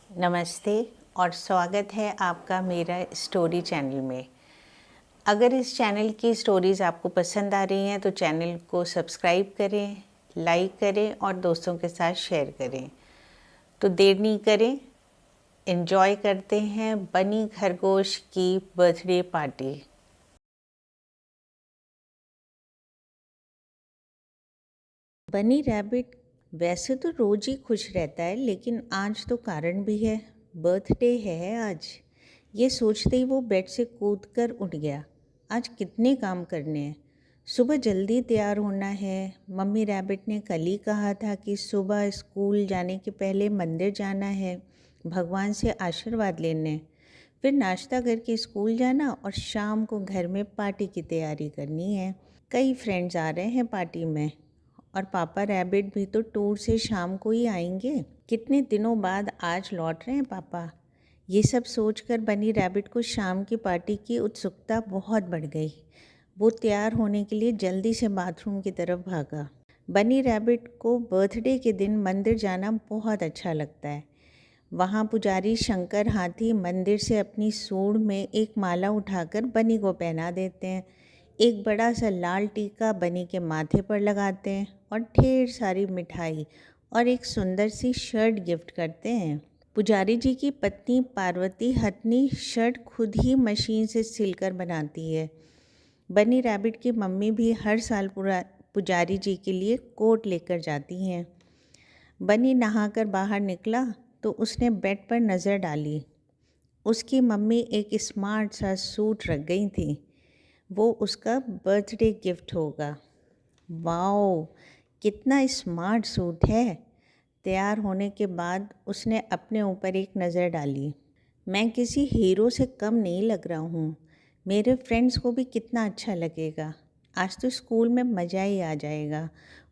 नमस्ते और स्वागत है आपका मेरा स्टोरी चैनल में। अगर इस चैनल की स्टोरीज़ आपको पसंद आ रही हैं तो चैनल को सब्सक्राइब करें, लाइक करें और दोस्तों के साथ शेयर करें। तो देर नहीं करें, एंजॉय करते हैं बनी खरगोश की बर्थडे पार्टी। बनी रैबिट वैसे तो रोज़ ही खुश रहता है, लेकिन आज तो कारण भी है। बर्थडे है आज। ये सोचते ही वो बेड से कूदकर उठ गया। आज कितने काम करने हैं। सुबह जल्दी तैयार होना है। मम्मी रैबिट ने कल ही कहा था कि सुबह स्कूल जाने के पहले मंदिर जाना है, भगवान से आशीर्वाद लेने, फिर नाश्ता करके स्कूल जाना और शाम को घर में पार्टी की तैयारी करनी है। कई फ्रेंड्स आ रहे हैं पार्टी में और पापा रैबिट भी तो टूर से शाम को ही आएंगे। कितने दिनों बाद आज लौट रहे हैं पापा। ये सब सोचकर बनी रैबिट को शाम की पार्टी की उत्सुकता बहुत बढ़ गई। वो तैयार होने के लिए जल्दी से बाथरूम की तरफ भागा। बनी रैबिट को बर्थडे के दिन मंदिर जाना बहुत अच्छा लगता है। वहाँ पुजारी शंकर हाथी मंदिर से अपनी सूंड में एक माला उठाकर बनी को पहना देते हैं। एक बड़ा सा लाल टीका बनी के माथे पर लगाते हैं और ढेर सारी मिठाई और एक सुंदर सी शर्ट गिफ्ट करते हैं। पुजारी जी की पत्नी पार्वती हथनी शर्ट खुद ही मशीन से सिलकर बनाती है। बनी रैबिट की मम्मी भी हर साल पुजारी जी के लिए कोट लेकर जाती हैं। बनी नहाकर बाहर निकला तो उसने बेड पर नज़र डाली। उसकी मम्मी एक स्मार्ट सा सूट रख गई थी। वो उसका बर्थडे गिफ्ट होगा। वाओ, कितना स्मार्ट सूट है। तैयार होने के बाद उसने अपने ऊपर एक नज़र डाली। मैं किसी हीरो से कम नहीं लग रहा हूँ। मेरे फ्रेंड्स को भी कितना अच्छा लगेगा। आज तो स्कूल में मज़ा ही आ जाएगा।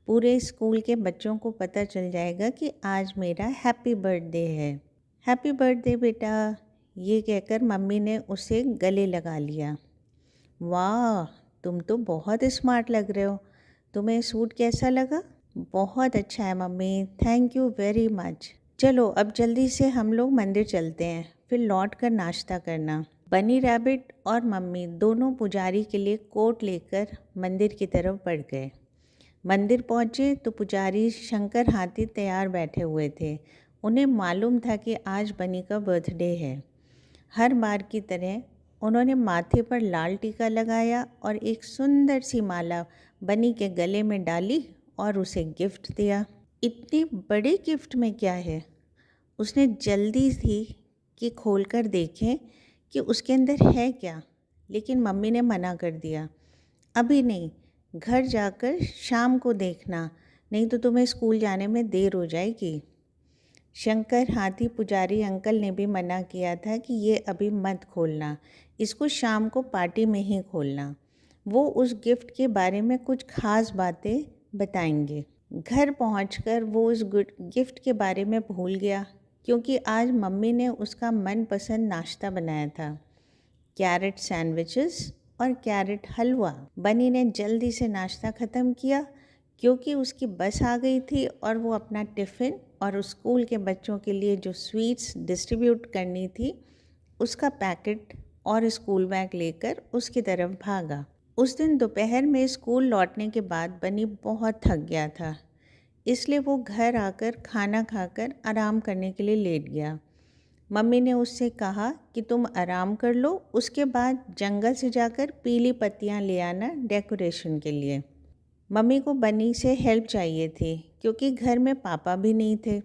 पूरे स्कूल के बच्चों को पता चल जाएगा कि आज मेरा हैप्पी बर्थडे है। हैप्पी बर्थडे बेटा, ये कहकर मम्मी ने उसे गले लगा लिया। वाह, तुम तो बहुत स्मार्ट लग रहे हो। तुम्हें सूट कैसा लगा? बहुत अच्छा है mummy, thank you very much. चलो अब जल्दी से हम लोग मंदिर चलते हैं, फिर लौट कर नाश्ता करना। बनी रैबिट और मम्मी दोनों पुजारी के लिए कोट लेकर मंदिर की तरफ बढ़ गए। मंदिर पहुँचे तो पुजारी शंकर हाथी तैयार बैठे हुए थे। उन्हें मालूम था कि आज बनी का बर्थडे है। हर बार की तरह उन्होंने माथे पर लाल टीका लगाया और एक सुंदर सी माला बनी के गले में डाली और उसे गिफ्ट दिया। इतने बड़े गिफ्ट में क्या है? उसने जल्दी थी कि खोलकर देखें कि उसके अंदर है क्या, लेकिन मम्मी ने मना कर दिया। अभी नहीं, घर जाकर शाम को देखना, नहीं तो तुम्हें स्कूल जाने में देर हो जाएगी। शंकर हाथी पुजारी अंकल ने भी मना किया था कि ये अभी मत खोलना, इसको शाम को पार्टी में ही खोलना। वो उस गिफ्ट के बारे में कुछ खास बातें बताएंगे। घर पहुंचकर वो उस गिफ्ट के बारे में भूल गया, क्योंकि आज मम्मी ने उसका मनपसंद नाश्ता बनाया था, कैरेट सैंडविचेस और कैरेट हलवा। बनी ने जल्दी से नाश्ता ख़त्म किया, क्योंकि उसकी बस आ गई थी और वो अपना टिफ़िन और उस स्कूल के बच्चों के लिए जो स्वीट्स डिस्ट्रीब्यूट करनी थी उसका पैकेट और स्कूल बैग लेकर उसकी तरफ भागा। उस दिन दोपहर में स्कूल लौटने के बाद बनी बहुत थक गया था, इसलिए वो घर आकर खाना खाकर आराम करने के लिए लेट गया। मम्मी ने उससे कहा कि तुम आराम कर लो, उसके बाद जंगल से जाकर पीली पत्तियां ले आना डेकोरेशन के लिए। मम्मी को बनी से हेल्प चाहिए थी, क्योंकि घर में पापा भी नहीं थे,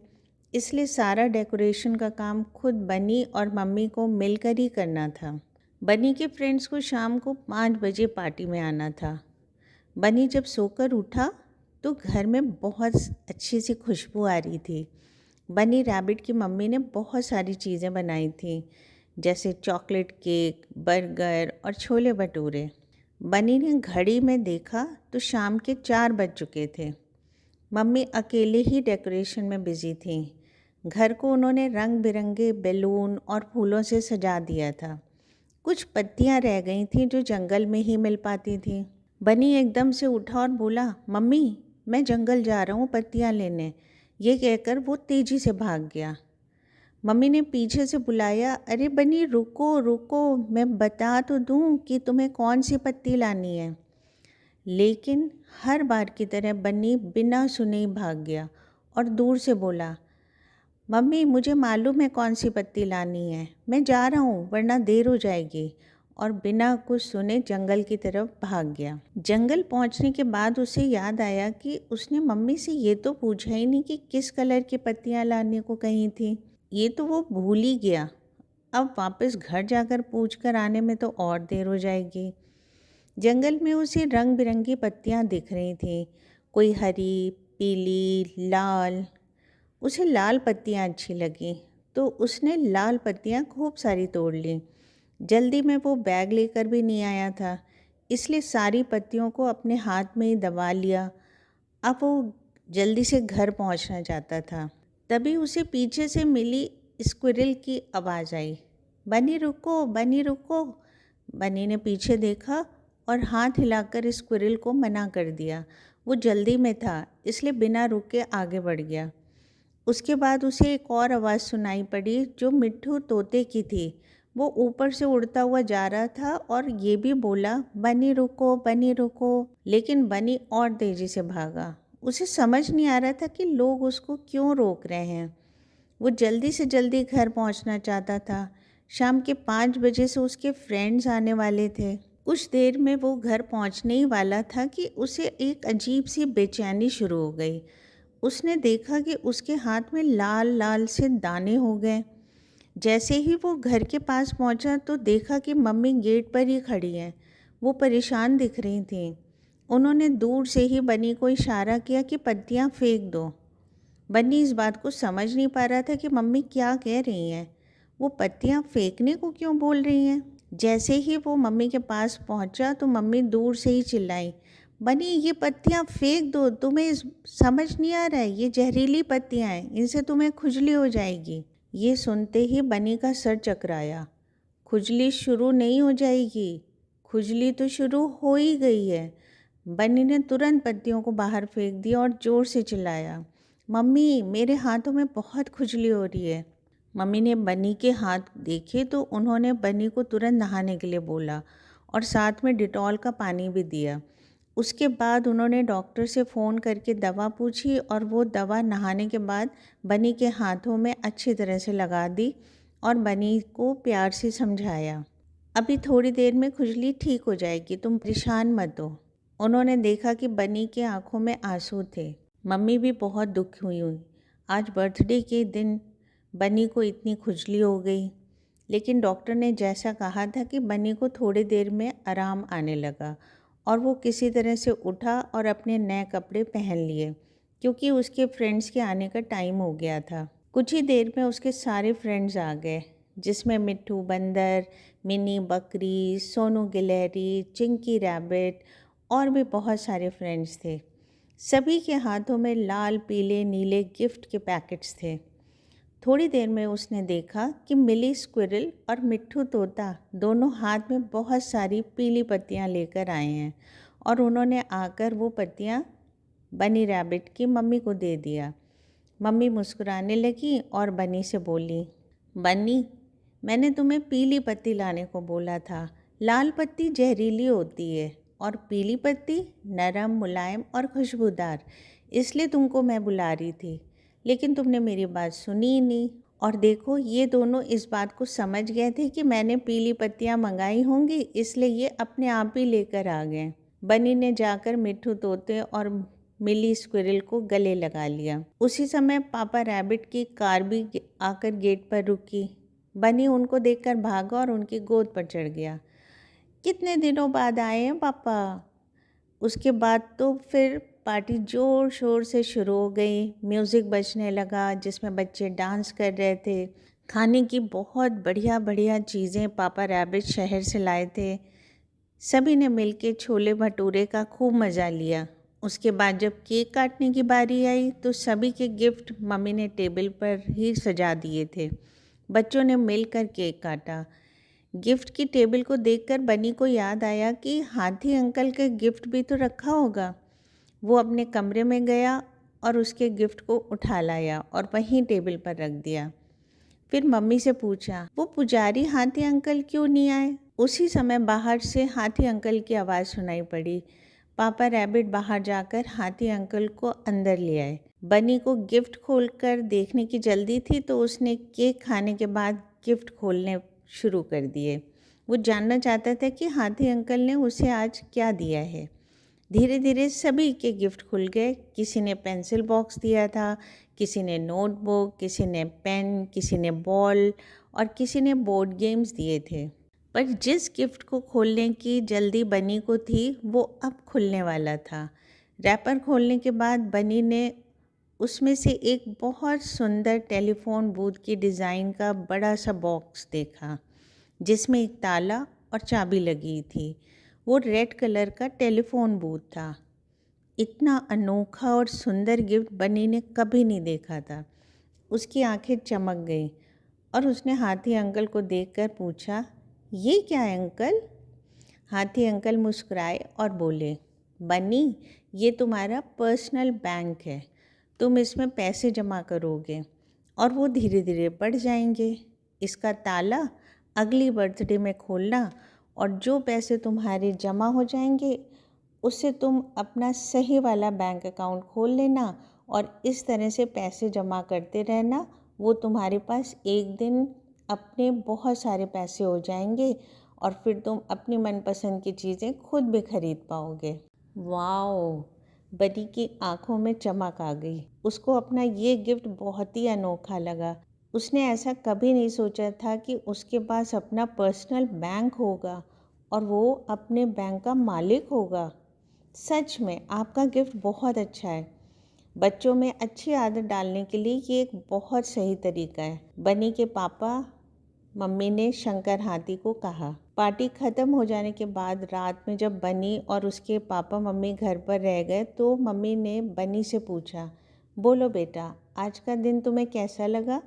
इसलिए सारा डेकोरेशन का काम खुद बनी और मम्मी को मिलकर ही करना था। बनी के फ्रेंड्स को शाम को 5 बजे पार्टी में आना था। बनी जब सोकर उठा तो घर में बहुत अच्छी सी खुशबू आ रही थी। बनी रैबिट की मम्मी ने बहुत सारी चीज़ें बनाई थी, जैसे चॉकलेट केक, बर्गर और छोले भटूरे। बनी ने घड़ी में देखा तो शाम के 4 बज चुके थे। मम्मी अकेले ही डेकोरेशन में बिजी थी। घर को उन्होंने रंग बिरंगे बैलून और फूलों से सजा दिया था। कुछ पत्तियां रह गई थीं जो जंगल में ही मिल पाती थीं। बनी एकदम से उठा और बोला, मम्मी मैं जंगल जा रहा हूँ पत्तियां लेने। ये कहकर वो तेज़ी से भाग गया। मम्मी ने पीछे से बुलाया, अरे बनी रुको रुको, मैं बता तो दूँ कि तुम्हें कौन सी पत्ती लानी है। लेकिन हर बार की तरह बन्नी बिना सुने ही भाग गया और दूर से बोला, मम्मी मुझे मालूम है कौन सी पत्ती लानी है, मैं जा रहा हूँ वरना देर हो जाएगी। और बिना कुछ सुने जंगल की तरफ भाग गया। जंगल पहुँचने के बाद उसे याद आया कि उसने मम्मी से ये तो पूछा ही नहीं कि किस कलर की पत्तियाँ लाने को कही थी। ये तो वो भूल ही गया। अब वापस घर जाकर पूछ कर आने में तो और देर हो जाएगी। जंगल में उसे रंग बिरंगी पत्तियाँ दिख रही थीं, कोई हरी, पीली, लाल। उसे लाल पत्तियाँ अच्छी लगीं तो उसने लाल पत्तियाँ खूब सारी तोड़ लीं। जल्दी में वो बैग लेकर भी नहीं आया था, इसलिए सारी पत्तियों को अपने हाथ में ही दबा लिया। अब वो जल्दी से घर पहुंचना चाहता था। तभी उसे पीछे से मिली स्क्विरल की आवाज़ आई, बनी रुको बनी रुको। बनी ने पीछे देखा और हाथ हिलाकर स्क्विरल को मना कर दिया। वो जल्दी में था इसलिए बिना रुके आगे बढ़ गया। उसके बाद उसे एक और आवाज़ सुनाई पड़ी जो मिट्ठू तोते की थी। वो ऊपर से उड़ता हुआ जा रहा था और ये भी बोला, बनी रुको बनी रुको। लेकिन बनी और तेज़ी से भागा। उसे समझ नहीं आ रहा था कि लोग उसको क्यों रोक रहे हैं। वो जल्दी से जल्दी घर पहुंचना चाहता था। शाम के 5 बजे से उसके फ्रेंड्स आने वाले थे। कुछ देर में वो घर पहुंचने ही वाला था कि उसे एक अजीब सी बेचैनी शुरू हो गई। उसने देखा कि उसके हाथ में लाल लाल से दाने हो गए। जैसे ही वो घर के पास पहुंचा तो देखा कि मम्मी गेट पर ही खड़ी हैं। वो परेशान दिख रही थीं। उन्होंने दूर से ही बनी को इशारा किया कि पत्तियां फेंक दो। बन्नी इस बात को समझ नहीं पा रहा था कि मम्मी क्या कह रही हैं। वो पत्तियां फेंकने को क्यों बोल रही हैं। जैसे ही वो मम्मी के पास पहुंचा तो मम्मी दूर से ही चिल्लाई, बनी ये पत्तियां फेंक दो, तुम्हें समझ नहीं आ रहा है, ये जहरीली पत्तियां हैं, इनसे तुम्हें खुजली हो जाएगी। ये सुनते ही बनी का सर चकराया। खुजली शुरू नहीं हो जाएगी, खुजली तो शुरू हो ही गई है। बनी ने तुरंत पत्तियों को बाहर फेंक दिया और ज़ोर से चिल्लाया, मम्मी मेरे हाथों में बहुत खुजली हो रही है। मम्मी ने बनी के हाथ देखे तो उन्होंने बनी को तुरंत नहाने के लिए बोला और साथ में डिटॉल का पानी भी दिया। उसके बाद उन्होंने डॉक्टर से फ़ोन करके दवा पूछी और वो दवा नहाने के बाद बनी के हाथों में अच्छी तरह से लगा दी और बनी को प्यार से समझाया, अभी थोड़ी देर में खुजली ठीक हो जाएगी, तुम परेशान मत हो। उन्होंने देखा कि बनी के आंखों में आंसू थे। मम्मी भी बहुत दुखी हुई। आज बर्थडे के दिन बनी को इतनी खुजली हो गई। लेकिन डॉक्टर ने जैसा कहा था कि बनी को थोड़ी देर में आराम आने लगा और वो किसी तरह से उठा और अपने नए कपड़े पहन लिए क्योंकि उसके फ्रेंड्स के आने का टाइम हो गया था। कुछ ही देर में उसके सारे फ्रेंड्स आ गए, जिसमें मिट्ठू बंदर, मिनी बकरी, सोनू गिलहरी, चिंकी रैबिट और भी बहुत सारे फ्रेंड्स थे। सभी के हाथों में लाल पीले नीले गिफ्ट के पैकेट्स थे। थोड़ी देर में उसने देखा कि मिली स्क्विरल और मिट्ठू तोता दोनों हाथ में बहुत सारी पीली पत्तियां लेकर आए हैं और उन्होंने आकर वो पत्तियां बनी रैबिट की मम्मी को दे दिया। मम्मी मुस्कुराने लगी और बनी से बोली, बनी मैंने तुम्हें पीली पत्ती लाने को बोला था। लाल पत्ती जहरीली होती है और पीली पत्ती नरम मुलायम और खुशबूदार, इसलिए तुमको मैं बुला रही थी, लेकिन तुमने मेरी बात सुनी ही नहीं। और देखो ये दोनों इस बात को समझ गए थे कि मैंने पीली पत्तियां मंगाई होंगी, इसलिए ये अपने आप ही लेकर आ गए। बनी ने जाकर मिट्ठू तोते और मिली स्क्विरल को गले लगा लिया। उसी समय पापा रैबिट की कार भी आकर गेट पर रुकी। बनी उनको देखकर भागा और उनकी गोद पर चढ़ गया। कितने दिनों बाद आए हैं पापा। उसके बाद तो फिर पार्टी ज़ोर शोर से शुरू हो गई। म्यूज़िक बजने लगा जिसमें बच्चे डांस कर रहे थे। खाने की बहुत बढ़िया बढ़िया चीज़ें पापा रैबिट शहर से लाए थे। सभी ने मिलके छोले भटूरे का खूब मज़ा लिया। उसके बाद जब केक काटने की बारी आई तो सभी के गिफ्ट मम्मी ने टेबल पर ही सजा दिए थे। बच्चों ने मिलकर केक काटा। गिफ्ट की टेबल को देखकर बनी को याद आया कि हाथी अंकल के गिफ्ट भी तो रखा होगा। वो अपने कमरे में गया और उसके गिफ्ट को उठा लाया और वहीं टेबल पर रख दिया। फिर मम्मी से पूछा, वो पुजारी हाथी अंकल क्यों नहीं आए? उसी समय बाहर से हाथी अंकल की आवाज़ सुनाई पड़ी। पापा रैबिट बाहर जाकर हाथी अंकल को अंदर ले आए। बनी को गिफ्ट खोलकर देखने की जल्दी थी, तो उसने केक खाने के बाद गिफ्ट खोलने शुरू कर दिए। वो जानना चाहता था कि हाथी अंकल ने उसे आज क्या दिया है। धीरे धीरे सभी के गिफ्ट खुल गए। किसी ने पेंसिल बॉक्स दिया था, किसी ने नोटबुक, किसी ने पेन, किसी ने बॉल और किसी ने बोर्ड गेम्स दिए थे। पर जिस गिफ्ट को खोलने की जल्दी बनी को थी, वो अब खुलने वाला था। रैपर खोलने के बाद बनी ने उसमें से एक बहुत सुंदर टेलीफोन बूथ की डिज़ाइन का बड़ा सा बॉक्स देखा, जिसमें एक ताला और चाबी लगी थी। वो रेड कलर का टेलीफोन बूथ था। इतना अनोखा और सुंदर गिफ्ट बनी ने कभी नहीं देखा था। उसकी आंखें चमक गईं और उसने हाथी अंकल को देखकर पूछा, ये क्या है अंकल? हाथी अंकल मुस्कुराए और बोले, बनी, ये तुम्हारा पर्सनल बैंक है। तुम इसमें पैसे जमा करोगे और वो धीरे धीरे बढ़ जाएंगे। इसका ताला अगली बर्थडे में खोलना और जो पैसे तुम्हारे जमा हो जाएंगे उससे तुम अपना सही वाला बैंक अकाउंट खोल लेना और इस तरह से पैसे जमा करते रहना। वो तुम्हारे पास एक दिन अपने बहुत सारे पैसे हो जाएंगे और फिर तुम अपनी मनपसंद की चीज़ें खुद भी खरीद पाओगे। वाओ! बनी की आंखों में चमक आ गई। उसको अपना ये गिफ्ट बहुत ही अनोखा लगा। उसने ऐसा कभी नहीं सोचा था कि उसके पास अपना पर्सनल बैंक होगा और वो अपने बैंक का मालिक होगा। सच में आपका गिफ्ट बहुत अच्छा है। बच्चों में अच्छी आदत डालने के लिए ये एक बहुत सही तरीका है। बनी के पापा मम्मी ने शंकर हाथी को कहा। पार्टी ख़त्म हो जाने के बाद रात में जब बनी और उसके पापा मम्मी घर पर रह गए, तो मम्मी ने बनी से पूछा, बोलो बेटा, आज का दिन तुम्हें कैसा लगा?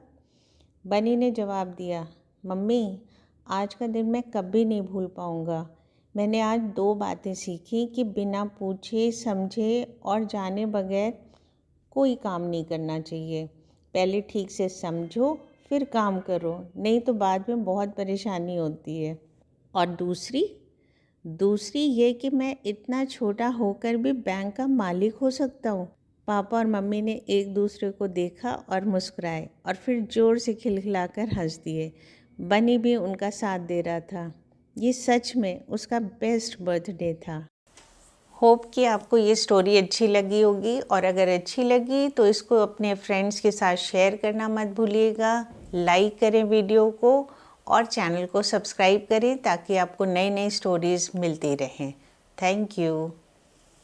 बनी ने जवाब दिया, मम्मी, आज का दिन मैं कभी नहीं भूल पाऊँगा। मैंने आज 2 बातें सीखी कि बिना पूछे समझे और जाने बगैर कोई काम नहीं करना चाहिए। पहले ठीक से समझो फिर काम करो, नहीं तो बाद में बहुत परेशानी होती है। और दूसरी ये कि मैं इतना छोटा होकर भी बैंक का मालिक हो सकता हूँ। पापा और मम्मी ने एक दूसरे को देखा और मुस्कुराए और फिर ज़ोर से खिलखिलाकर हंस दिए। बनी भी उनका साथ दे रहा था। ये सच में उसका बेस्ट बर्थडे था। होप कि आपको ये स्टोरी अच्छी लगी होगी, और अगर अच्छी लगी तो इसको अपने फ्रेंड्स के साथ शेयर करना मत भूलिएगा। लाइक करें वीडियो को और चैनल को सब्सक्राइब करें ताकि आपको नई नई स्टोरीज़ मिलती रहें। Thank you.